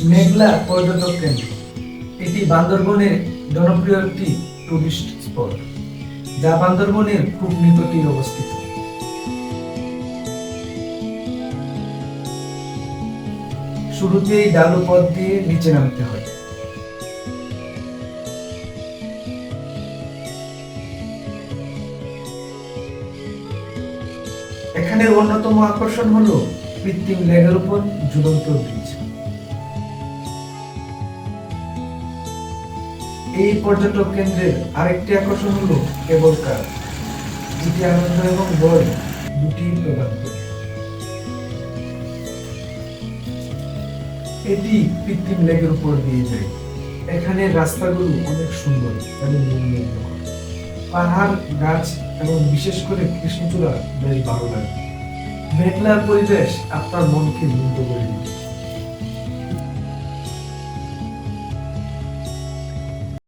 মেঘলা পর্যটক কেন্দ্র এটি বান্দরবনের জনপ্রিয় একটি টুরিস্ট স্পট, যা বান্দরবনের খুব নিকটেই অবস্থিত। শুরুতেই ডালু পথ দিয়ে নিচে নামতে হয়। এখানের অন্যতম আকর্ষণ হলো কৃত্রিম লেকের উপর ঝুলন্ত ব্রিজ। এই পর্যটক কেন্দ্রের আরেকটি আকর্ষণ হলো কেবল কার, যেটি আনন্দ এবং ভয় দুটি প্রদান করে। এটি কৃত্রিম লেকের উপর দিয়ে যায়। এখানে রাস্তাগুলো অনেক সুন্দর এবং মনোমুগ্ধকর। পাহাড়, গাছ এবং বিশেষ করে কৃষ্ণচূড়া বেশ ভালো লাগে। মেঘলার পরিবেশ আপনার মনকে মুগ্ধ করে দিবে।